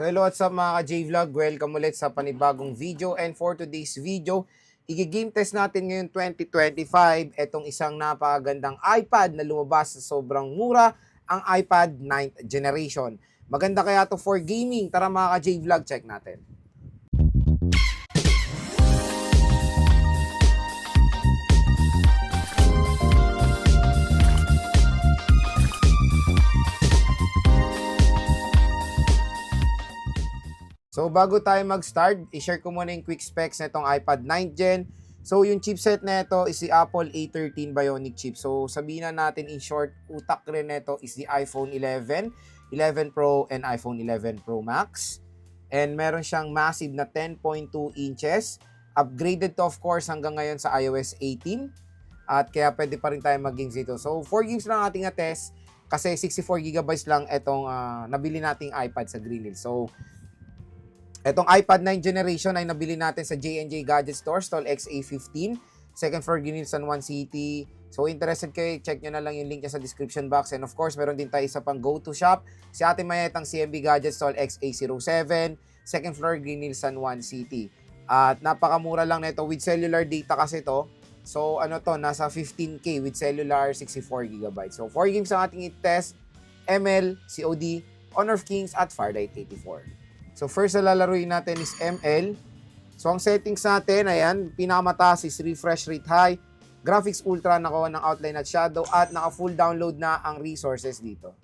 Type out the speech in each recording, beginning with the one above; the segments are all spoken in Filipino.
So hello, what's up mga ka-J-Vlog? Welcome ulit sa panibagong video, and for today's video, i-game test natin ngayon 2025 etong isang napakagandang iPad na lumabas sa sobrang mura, ang iPad 9th generation. Maganda kaya to for gaming? Tara mga ka-J-Vlog, check natin. So bago tayo mag-start, i-share ko muna yung quick specs na itong iPad 9th Gen. So yung chipset na ito is the Apple A13 Bionic chip. So sabihin na natin in short, utak rin na ito is the iPhone 11, 11 Pro, and iPhone 11 Pro Max. And meron siyang massive na 10.2 inches. Upgraded to of course hanggang ngayon sa iOS 18. At kaya pwede pa rin tayo mag-games dito. So 4 games lang ating na-test kasi 64GB lang itong nabili nating iPad sa Green Hills. So etong iPad 9th generation ay nabili natin sa J&J Gadget Store, stall XA15, second floor, Green Hills, San Juan City. So interested kayo, check nyo na lang yung link niya sa description box. And of course, meron din tayo isa pang go-to shop, si Ate Mayetang CMB Gadget Stall XA07, second floor, Green Hills, San Juan City. At napakamura lang nito with cellular data kasi to. So ano to, nasa 15K with cellular 64GB. So 4 games ang ating i-test, ML, COD, Honor of Kings at Farlight 84. So first na lalaruin natin is ML. So ang settings natin, ayan, pinakamataas is refresh rate high, graphics ultra, nakuha ng outline at shadow, at naka full download na ang resources dito.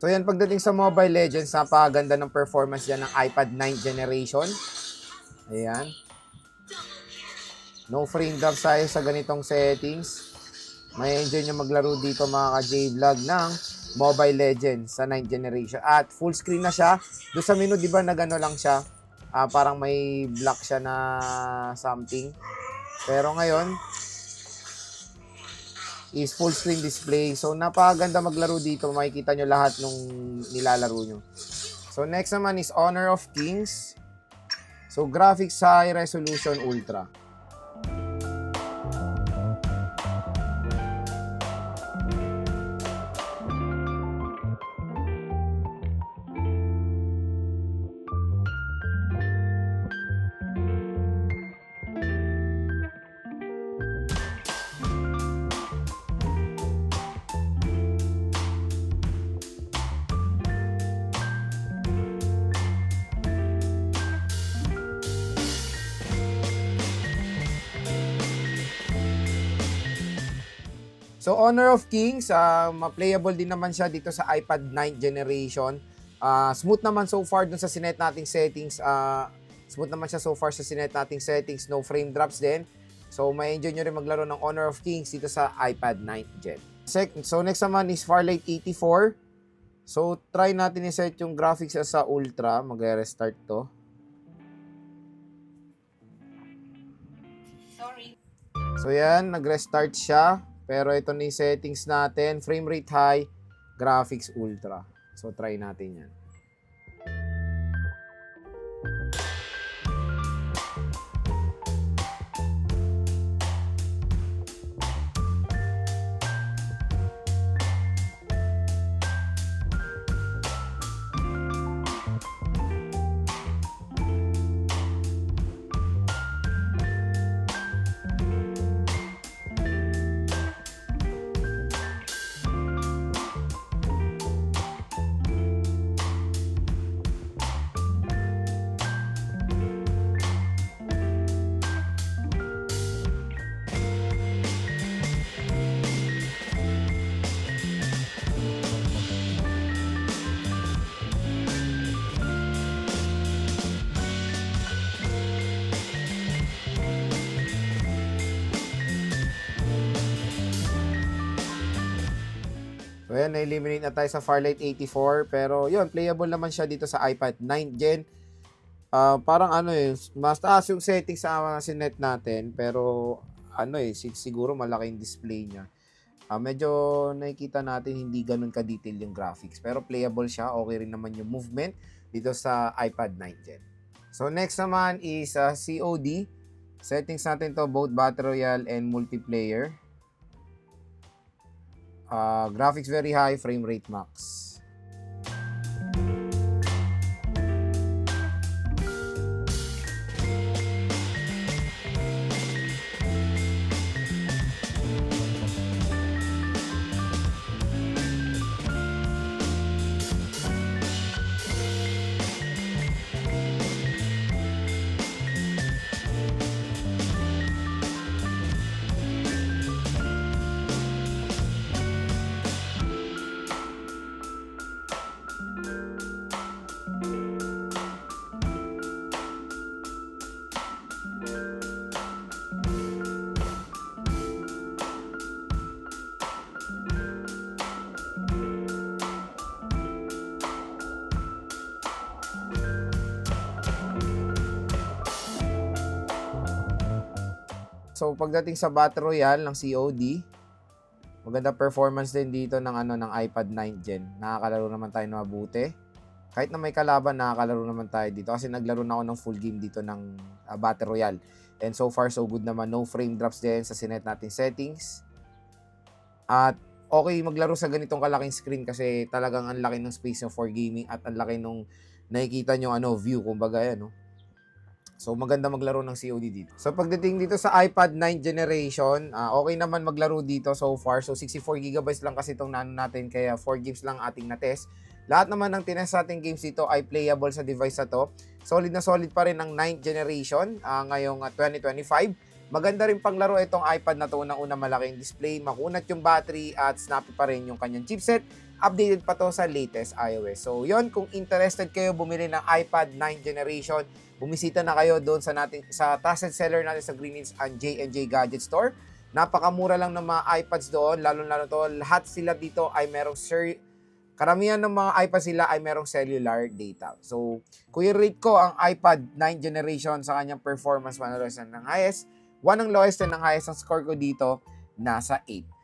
So yan, pagdating sa Mobile Legends, napakaganda ng performance yan ng iPad 9th generation. Ayan. No frame drop tayo sa ganitong settings. May enjoy nyo maglaro dito mga ka-J-Vlog ng Mobile Legends sa 9th generation. At full screen na siya. Doon sa menu, di ba, nagano lang siya. Parang may block siya na something. Pero ngayon, is full screen display. So, napakaganda maglaro dito. Makikita nyo lahat nung nilalaro nyo. So, next naman is Honor of Kings. So, graphics high resolution ultra. So, Honor of Kings, ma-playable din naman siya dito sa iPad 9th generation. Smooth naman so far dun sa sinet nating settings. Smooth naman siya so far sa sinet nating settings. No frame drops din. So, may enjoy nyo rin maglaro ng Honor of Kings dito sa iPad 9th Gen. So, next naman is Farlight 84. So, try natin i-set yung graphics sa Ultra. Mag-restart to. Sorry. So, yan. Nag-restart siya. Pero ito na yung settings natin. Frame rate high, graphics ultra. So, try natin yan. So ayan, na-eliminate na tayo sa Farlight 84. Pero yun, playable naman siya dito sa iPad 9 Gen. Parang mas taas yung settings sa sinet natin. Pero siguro malaki yung display niya. Medyo nakikita natin hindi ganun ka-detail yung graphics. Pero playable siya. Okay rin naman yung movement dito sa iPad 9 Gen. So next naman is COD. Settings natin to both Battle Royale and multiplayer. Graphics very high, frame rate max. So pagdating sa Battle Royale ng COD, maganda performance din dito ng iPad 9 Gen. Nakakalaro naman tayo na mabuti. Kahit na may kalaban, nakakalaro naman tayo dito kasi naglaro na ako ng full game dito ng Battle Royale. And so far so good naman, no frame drops din sa sinet nating settings. At okay maglaro sa ganitong kalaking screen kasi talagang ang laki ng space for gaming at ang laki nung nakikita nyo view, kumbaga yan, no? So, maganda maglaro ng COD dito. So, pagdating dito sa iPad 9 generation, okay naman maglaro dito so far. So, 64GB lang kasi itong nano natin, kaya 4 games lang ating na-test. Lahat naman ng tinest ating games dito ay playable sa device na to. Solid na solid pa rin ang 9th generation ngayong 2025. Maganda rin panglaro itong iPad na to. Unang-una malaking display, makunat yung battery at snappy pa rin yung kanyang chipset. Updated pa to sa latest iOS. So, yon, kung interested kayo bumili ng iPad 9 generation, bumisita na kayo doon sa trusted seller natin sa Green Hills and J&J Gadget Store. Napakamura lang ng mga iPads doon, lalo-lalo to, lahat sila dito ay merong karamihan ng mga iPads sila ay merong cellular data. So, kung i-rate ko ang iPad 9 generation sa kanyang performance, 1 ang lowest and ng highest, 1 ang lowest and ang highest, ang score ko dito nasa 8.